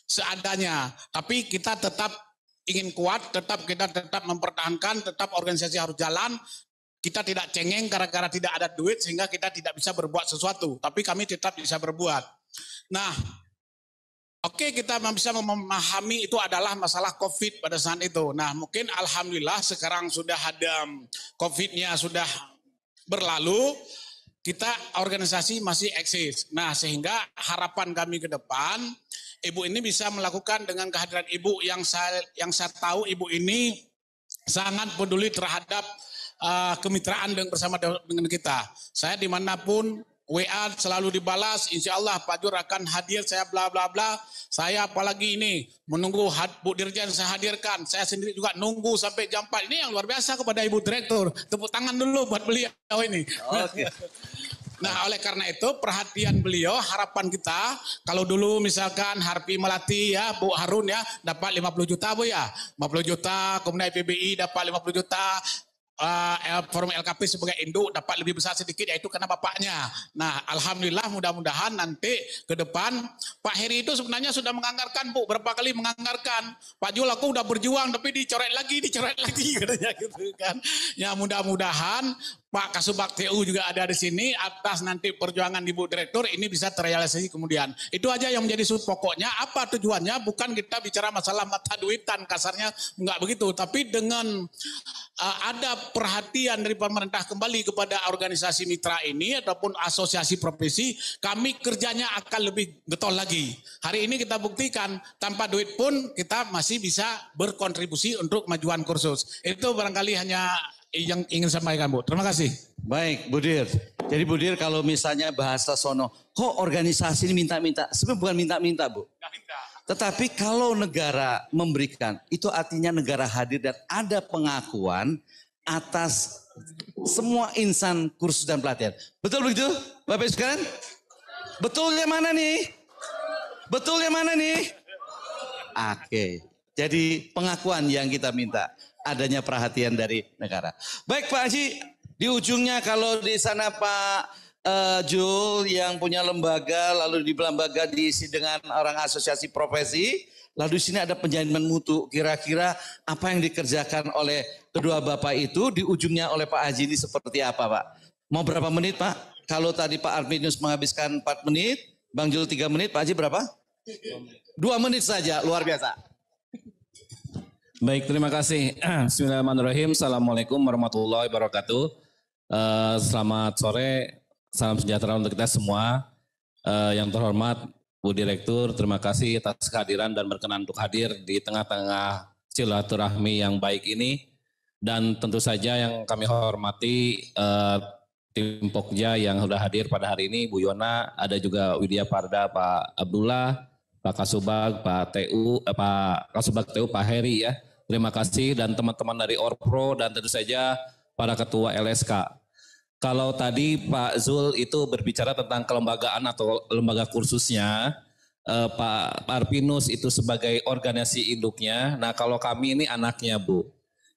seadanya. Tapi kita tetap ingin kuat, kita tetap mempertahankan, tetap organisasi harus jalan. Kita tidak cengeng gara-gara tidak ada duit sehingga kita tidak bisa berbuat sesuatu. Tapi kami tetap bisa berbuat. Nah, oke, kita bisa memahami itu adalah masalah COVID pada saat itu. Nah, mungkin alhamdulillah sekarang sudah ada COVID-nya sudah berlalu, kita organisasi masih eksis. Nah, sehingga harapan kami ke depan, Ibu ini bisa melakukan dengan kehadiran Ibu yang saya tahu Ibu ini sangat peduli terhadap kemitraan bersama dengan kita. Saya dimanapun WA selalu dibalas, insya Allah Pak Jur akan hadir, saya bla bla bla. Saya apalagi ini menunggu Bu Dirjen saya hadirkan. Saya sendiri juga nunggu sampai jam 4. Ini yang luar biasa kepada Ibu Direktur. Tepuk tangan dulu buat beliau ini. Oke. Nah, oleh karena itu perhatian beliau, harapan kita, kalau dulu misalkan Harpi Melati ya, Bu Harun ya, dapat 50 juta Bu ya. 50 juta, kemudian PBI dapat 50 juta. Forum LKP sebagai induk dapat lebih besar sedikit yaitu karena bapaknya. Nah, alhamdulillah mudah-mudahan nanti ke depan Pak Heri itu sebenarnya sudah menganggarkan Bu, berapa kali menganggarkan. Pak Jul aku udah berjuang tapi dicoret lagi katanya gitu kan. Ya mudah-mudahan Pak Kasubag TU juga ada di sini atas nanti perjuangan Ibu Direktur ini bisa terrealisasi kemudian. Itu aja yang menjadi pokoknya. Apa tujuannya? Bukan kita bicara masalah mata duitan kasarnya enggak begitu, tapi dengan ada perhatian dari pemerintah kembali kepada organisasi mitra ini ataupun asosiasi profesi, kami kerjanya akan lebih getol lagi. Hari ini kita buktikan tanpa duit pun kita masih bisa berkontribusi untuk kemajuan kursus. Itu barangkali hanya yang ingin sampaikan Bu. Terima kasih. Baik Bu Dir. Jadi Bu Dir kalau misalnya bahasa sono, kok organisasi ini minta-minta? Sebenarnya bukan minta-minta Bu. Tetapi kalau negara memberikan, itu artinya negara hadir dan ada pengakuan atas semua insan kursus dan pelatihan. Betul begitu Bapak Ibu sekalian? Betulnya mana nih? Betulnya mana nih? Oke, jadi pengakuan yang kita minta, adanya perhatian dari negara. Baik Pak Haji, di ujungnya kalau di sana Pak Jul yang punya lembaga, lalu di lembaga diisi dengan orang asosiasi profesi, lalu di sini ada penjaminan mutu. Kira-kira apa yang dikerjakan oleh kedua Bapak itu di ujungnya oleh Pak Haji ini seperti apa, Pak? Mau berapa menit, Pak? Kalau tadi Pak Arminius menghabiskan 4 menit, Bang Jul 3 menit, Pak Haji berapa? 2 menit saja, luar biasa. Baik, terima kasih. Bismillahirrahmanirrahim. Assalamualaikum warahmatullahi wabarakatuh. Selamat sore, salam sejahtera untuk kita semua. Yang terhormat Bu Direktur, terima kasih atas kehadiran dan berkenan untuk hadir di tengah-tengah silaturahmi yang baik ini. Dan tentu saja yang kami hormati tim Pokja yang sudah hadir pada hari ini, Bu Yona, ada juga Widya Parda, Pak Abdullah, Pak Kasubag, Pak Kasubag TU, Pak Heri ya. Terima kasih dan teman-teman dari Orpro dan tentu saja para ketua LSK. Kalau tadi Pak Zul itu berbicara tentang kelembagaan atau lembaga kursusnya, Pak Arpinus itu sebagai organisasi induknya. Nah kalau kami ini anaknya Bu.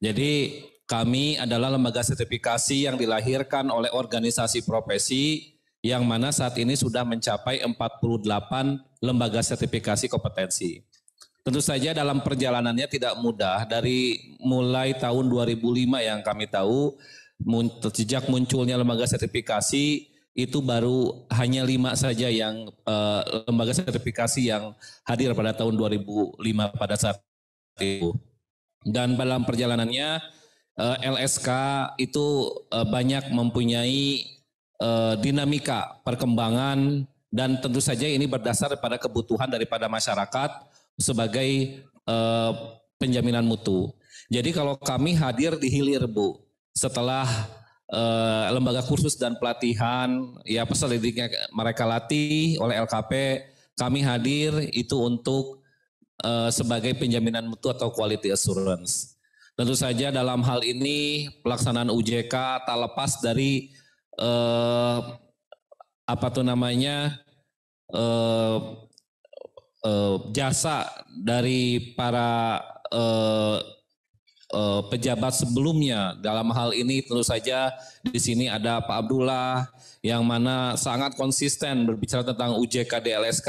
Jadi kami adalah lembaga sertifikasi yang dilahirkan oleh organisasi profesi yang mana saat ini sudah mencapai 48 lembaga sertifikasi kompetensi. Tentu saja dalam perjalanannya tidak mudah dari mulai tahun 2005 yang kami tahu sejak munculnya lembaga sertifikasi itu baru hanya 5 saja yang lembaga sertifikasi yang hadir pada tahun 2005 pada saat itu. Dan dalam perjalanannya LSK itu banyak mempunyai dinamika perkembangan dan tentu saja ini berdasar pada kebutuhan daripada masyarakat sebagai penjaminan mutu. Jadi kalau kami hadir di hilir Bu, setelah lembaga kursus dan pelatihan, ya peserta didiknya mereka latih oleh LKP, kami hadir itu untuk sebagai penjaminan mutu atau quality assurance. Tentu saja dalam hal ini pelaksanaan UJK tak lepas dari jasa dari para pejabat sebelumnya. Dalam hal ini tentu saja di sini ada Pak Abdullah yang mana sangat konsisten berbicara tentang UJK di LSK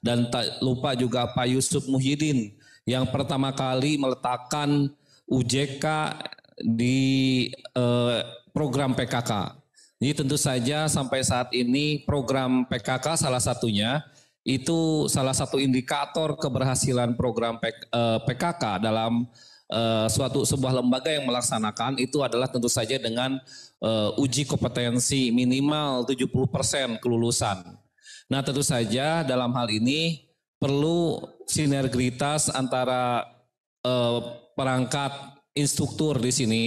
dan tak lupa juga Pak Yusuf Muhyiddin yang pertama kali meletakkan UJK di program PKK. Jadi tentu saja sampai saat ini program PKK salah satunya itu salah satu indikator keberhasilan program PKK dalam sebuah lembaga yang melaksanakan itu adalah tentu saja dengan uji kompetensi minimal 70% kelulusan. Nah tentu saja dalam hal ini perlu sinergitas antara perangkat instruktur di sini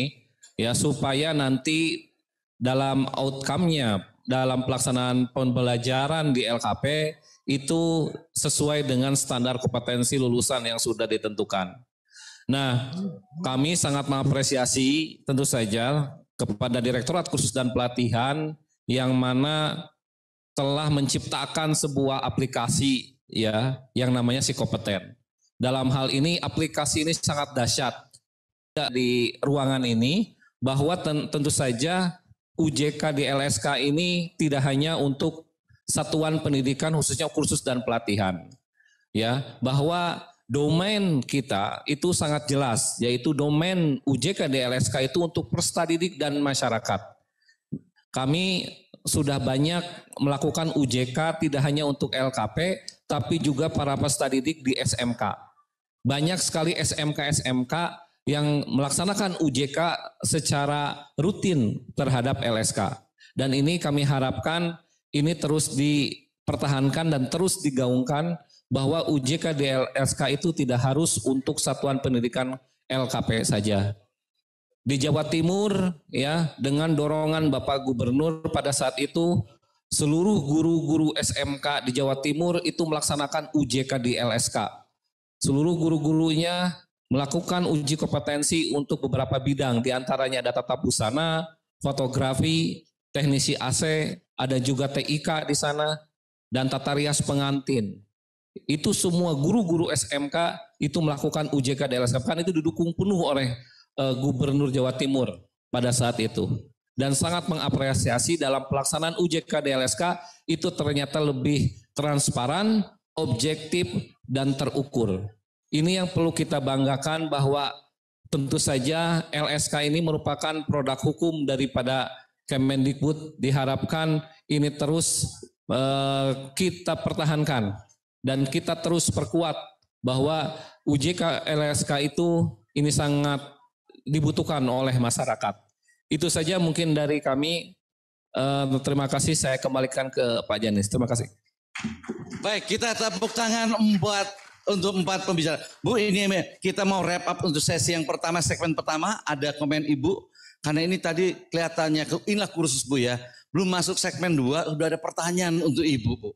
ya supaya nanti dalam outcome-nya dalam pelaksanaan pembelajaran di LKP itu sesuai dengan standar kompetensi lulusan yang sudah ditentukan. Nah, kami sangat mengapresiasi tentu saja kepada Direktorat Kursus dan Pelatihan yang mana telah menciptakan sebuah aplikasi ya yang namanya Psikompeten. Dalam hal ini aplikasi ini sangat dahsyat di ruangan ini bahwa tentu saja UJK di LSK ini tidak hanya untuk satuan pendidikan khususnya kursus dan pelatihan. Ya, bahwa domain kita itu sangat jelas yaitu domain UJK di LSK itu untuk peserta didik dan masyarakat. Kami sudah banyak melakukan UJK tidak hanya untuk LKP tapi juga para peserta didik di SMK. Banyak sekali SMK yang melaksanakan UJK secara rutin terhadap LSK. Dan ini kami harapkan ini terus dipertahankan dan terus digaungkan bahwa UJK di LSK itu tidak harus untuk satuan pendidikan LKP saja. Di Jawa Timur ya dengan dorongan Bapak Gubernur pada saat itu seluruh guru-guru SMK di Jawa Timur itu melaksanakan UJK di LSK. Seluruh guru-gurunya melakukan uji kompetensi untuk beberapa bidang, diantaranya ada tata busana, fotografi, teknisi AC, ada juga TIK di sana, dan tata rias pengantin. Itu semua guru-guru SMK itu melakukan UJK di LSK, kan itu didukung penuh oleh Gubernur Jawa Timur pada saat itu. dan sangat mengapresiasi dalam pelaksanaan UJK DLSK itu ternyata lebih transparan, objektif, dan terukur. Ini yang perlu kita banggakan bahwa tentu saja LSK ini merupakan produk hukum daripada Kemendikbud. Diharapkan ini terus kita pertahankan dan kita terus perkuat bahwa UJK LSK itu ini sangat dibutuhkan oleh masyarakat. Itu saja mungkin dari kami. Terima kasih, saya kembalikan ke Pak Janis. Terima kasih. Baik, kita tepuk tangan untuk empat pembicara. Bu, ini kita mau wrap up untuk sesi yang pertama, segmen pertama. Ada komen Ibu, karena ini tadi kelihatannya, inilah kursus Bu ya. Belum masuk segmen 2, sudah ada pertanyaan untuk Ibu, Bu.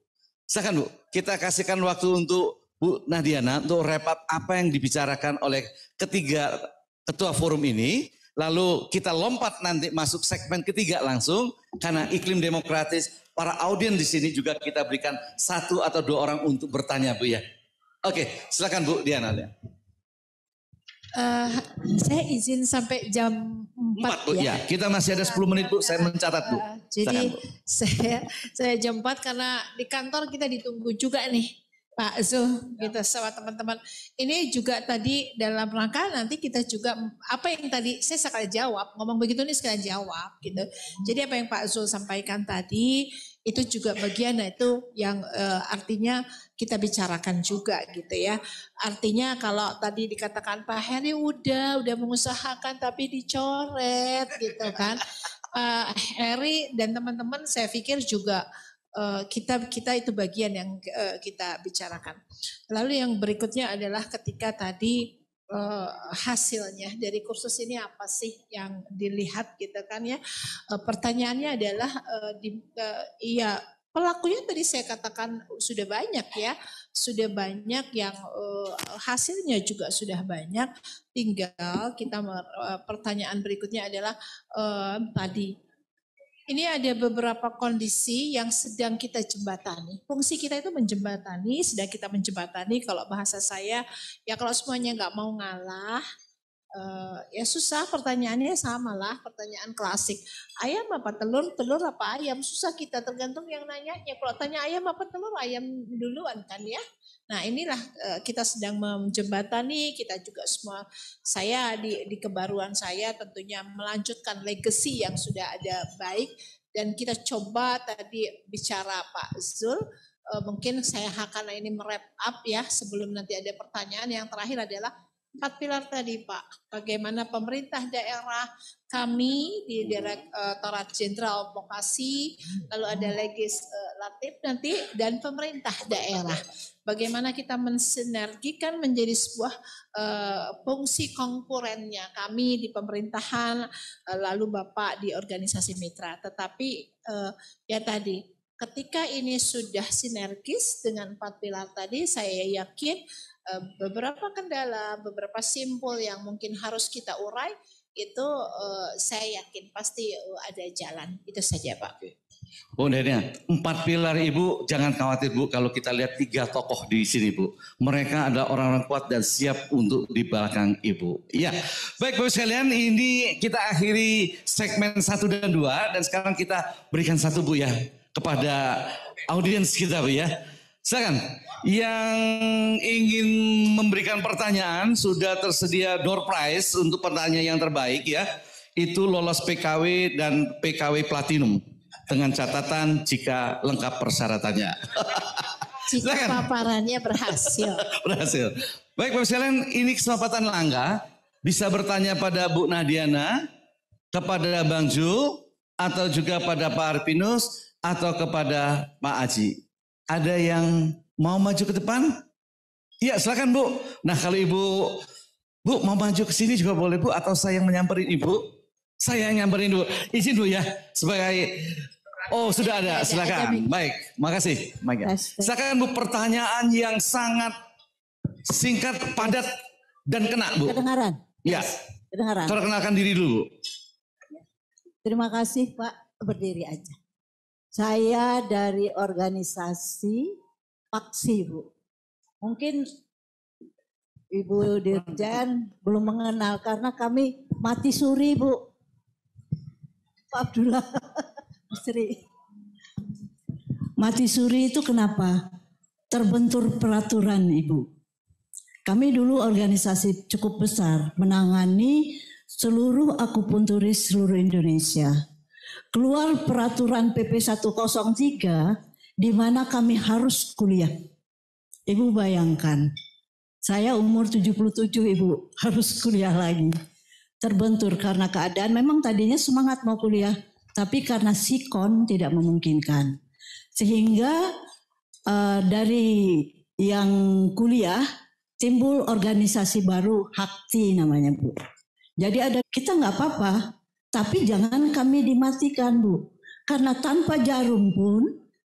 Silakan Bu, kita kasihkan waktu untuk Bu Nahdiana untuk wrap up apa yang dibicarakan oleh ketiga ketua forum ini. Lalu kita lompat nanti masuk segmen ketiga langsung, karena iklim demokratis, para audien di sini juga kita berikan 1 atau 2 orang untuk bertanya Bu ya. Oke, silakan Bu Diana. Saya izin sampai jam 4 Bu, ya. Kita masih ada 10 menit Bu, saya mencatat Bu. Jadi saya jam 4 karena di kantor kita ditunggu juga nih Pak Zul gitu sama teman-teman. Ini juga tadi dalam rangka nanti kita juga apa yang tadi saya sekali jawab, ngomong begitu nih sekali jawab gitu. Jadi apa yang Pak Zul sampaikan tadi itu juga bagian itu yang artinya kita bicarakan juga gitu ya. Artinya kalau tadi dikatakan Pak Heri udah mengusahakan tapi dicoret gitu kan. Pak Heri dan teman-teman saya pikir juga kita itu bagian yang kita bicarakan. Lalu yang berikutnya adalah ketika tadi hasilnya dari kursus ini apa sih yang dilihat gitu kan ya. Pertanyaannya adalah iya pelakunya tadi saya katakan sudah banyak ya. Sudah banyak yang hasilnya juga sudah banyak. Tinggal kita pertanyaan berikutnya adalah tadi ini ada beberapa kondisi yang sedang kita jembatani. Fungsi kita itu menjembatani, sedang kita menjembatani. Kalau bahasa saya, ya kalau semuanya nggak mau ngalah, ya susah. Pertanyaannya sama lah, pertanyaan klasik. Ayam apa telur, telur apa ayam? Susah kita tergantung yang nanyanya. Kalau tanya ayam apa telur, ayam duluan kan ya. Nah inilah kita sedang menjembatani, kita juga semua, saya di kebaruan saya tentunya melanjutkan legacy yang sudah ada baik. Dan kita coba tadi bicara Pak Zul, mungkin saya akan ini merap up ya sebelum nanti ada pertanyaan. Yang terakhir adalah 4 pilar tadi Pak, bagaimana pemerintah daerah kami di Direktorat Jenderal Vokasi, lalu ada legislatif nanti dan pemerintah daerah. Bagaimana kita mensinergikan menjadi sebuah fungsi konkurennya kami di pemerintahan, lalu Bapak di organisasi mitra. Tetapi ya tadi, ketika ini sudah sinergis dengan 4 pilar tadi, saya yakin beberapa kendala, beberapa simpul yang mungkin harus kita urai, itu saya yakin pasti ada jalan. Itu saja Pak. Bu Dania, 4 pilar Ibu, jangan khawatir Bu kalau kita lihat 3 tokoh di sini Bu. Mereka adalah orang-orang kuat dan siap untuk di belakang Ibu. Iya, baik Bapak sekalian, ini kita akhiri segmen 1 dan 2 dan sekarang kita berikan 1 Bu ya kepada audiens kita Bu ya. Silakan, yang ingin memberikan pertanyaan sudah tersedia door prize untuk pertanyaan yang terbaik ya. Itu lolos PKW dan PKW Platinum. Dengan catatan jika lengkap persyaratannya. Jika paparannya berhasil. Berhasil. Baik Bapak sekalian, ini kesempatan langka. Bisa bertanya pada Bu Nahdiana, kepada Bang Zul, atau juga pada Pak Arpinus, atau kepada Pak Aji. Ada yang mau maju ke depan? Iya silakan Bu. Nah kalau Bu mau maju ke sini juga boleh Bu, atau saya yang menyamperin Ibu? Saya yang nyamperin dulu. Izin dulu ya sebagai... Oh sudah ada, silakan. Baik, makasih. Silakan Bu, pertanyaan yang sangat singkat, padat, dan kena Bu. Kedengaran? Ya. Kedengaran. Perkenalkan diri dulu. Terima kasih Pak, berdiri aja. Saya dari organisasi Paksi Bu. Mungkin Ibu Dirjen belum mengenal karena kami mati suri Bu. Pak Abdullah. Istri. Mati suri itu kenapa? Terbentur peraturan, Ibu. Kami dulu organisasi cukup besar, menangani seluruh akupunturis seluruh Indonesia. Keluar peraturan PP 103 di mana kami harus kuliah. Ibu bayangkan, saya umur 77 Ibu, harus kuliah lagi. Terbentur karena keadaan, memang tadinya semangat mau kuliah, tapi karena sikon tidak memungkinkan. Sehingga dari yang kuliah timbul organisasi baru, Hakti namanya Bu. Jadi kita nggak apa-apa, tapi jangan kami dimatikan Bu. Karena tanpa jarum pun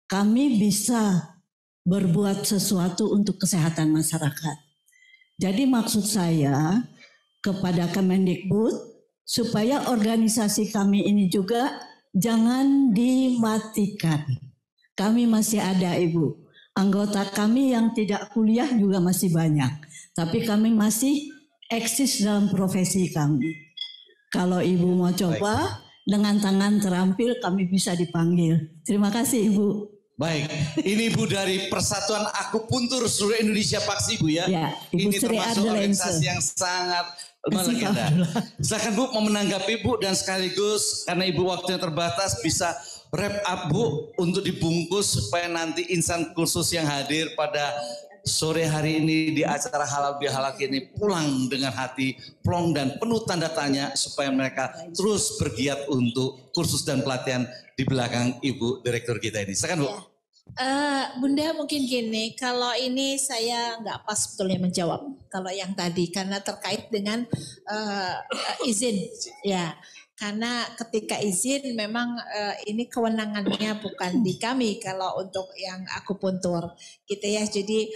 kami bisa berbuat sesuatu untuk kesehatan masyarakat. Jadi maksud saya kepada Kemendikbud supaya organisasi kami ini juga jangan dimatikan. Kami masih ada Ibu. Anggota kami yang tidak kuliah juga masih banyak. Tapi kami masih eksis dalam profesi kami. Kalau Ibu mau coba dengan tangan terampil kami bisa dipanggil. Terima kasih Ibu. Baik, ini Ibu dari Persatuan Akupuntur seluruh Indonesia Paksi Ibu ya. Ya, Ibu ini Sri termasuk Ardelense. organisasi yang sangat melegenda. Silakan Bu mau menanggapi Bu dan sekaligus karena Ibu waktunya terbatas bisa wrap up Bu untuk dibungkus supaya nanti insan kursus yang hadir pada sore hari ini di acara halal bihalal ini pulang dengan hati plong dan penuh tanda tanya supaya mereka terus bergiat untuk kursus dan pelatihan di belakang Ibu Direktur kita ini. Silakan Bu. Bunda mungkin gini, kalau ini saya nggak pas sebetulnya menjawab kalau yang tadi karena terkait dengan izin ya. Karena ketika izin memang ini kewenangannya bukan di kami kalau untuk yang akupuntur gitu ya. Jadi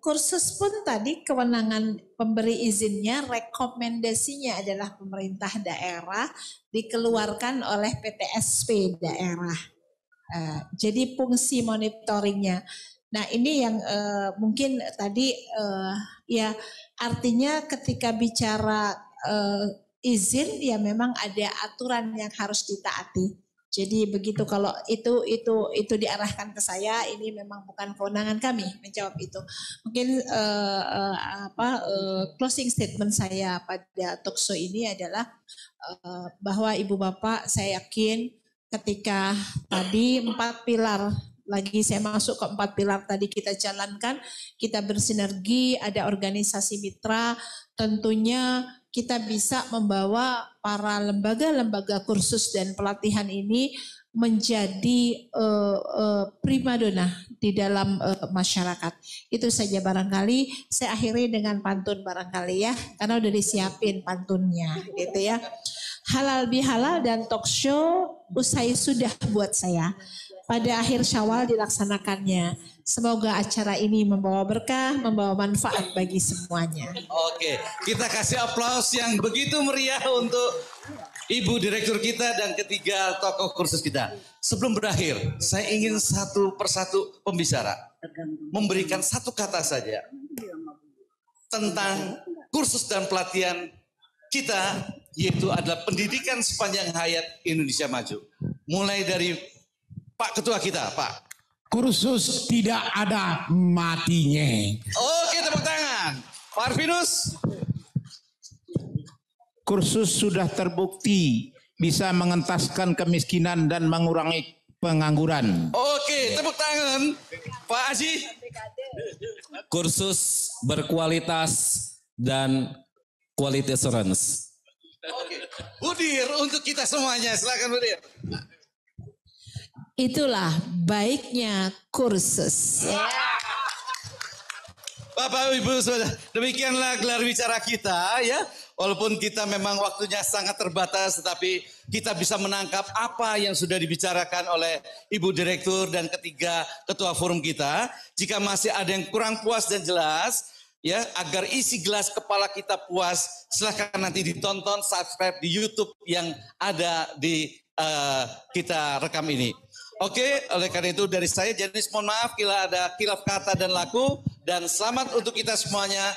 kursus pun tadi kewenangan pemberi izinnya, rekomendasinya adalah pemerintah daerah dikeluarkan oleh PTSP daerah. Jadi fungsi monitoringnya. Nah ini yang mungkin tadi ya artinya ketika bicara izin ya memang ada aturan yang harus ditaati. Jadi begitu kalau itu diarahkan ke saya, ini memang bukan kewenangan kami menjawab itu. Mungkin closing statement saya pada talkshow ini adalah bahwa Ibu Bapak saya yakin ketika tadi 4 pilar lagi saya masuk ke 4 pilar tadi kita jalankan, kita bersinergi, ada organisasi mitra, tentunya kita bisa membawa para lembaga-lembaga kursus dan pelatihan ini menjadi primadona di dalam masyarakat. Itu saja barangkali, saya akhiri dengan pantun barangkali ya, karena udah disiapin pantunnya gitu ya. Halal bihalal dan talk show usai sudah buat saya. Pada akhir Syawal dilaksanakannya. Semoga acara ini membawa berkah, membawa manfaat bagi semuanya. Oke, kita kasih aplaus yang begitu meriah untuk Ibu Direktur kita dan ketiga tokoh kursus kita. Sebelum berakhir, saya ingin satu persatu pembicara memberikan satu kata saja tentang kursus dan pelatihan kita, yaitu adalah pendidikan sepanjang hayat Indonesia Maju. Mulai dari Pak Ketua kita, Pak. Kursus tidak ada matinya. Oke, tepuk tangan. Pak Arvinus. Kursus sudah terbukti bisa mengentaskan kemiskinan dan mengurangi pengangguran. Oke, tepuk tangan. Pak Aji. Kursus berkualitas dan quality assurance. Oke, Budir untuk kita semuanya. Silakan Budir. Itulah baiknya kursus. Bapak Ibu Saudara, demikianlah gelar bicara kita ya. Walaupun kita memang waktunya sangat terbatas, tetapi kita bisa menangkap apa yang sudah dibicarakan oleh Ibu Direktur dan ketiga ketua forum kita. Jika masih ada yang kurang puas dan jelas, ya agar isi gelas kepala kita puas, silahkan nanti ditonton, subscribe di YouTube yang ada di kita rekam ini. Oke, oleh karena itu dari saya Janis mohon maaf bila ada khilaf kata dan laku, dan selamat untuk kita semuanya.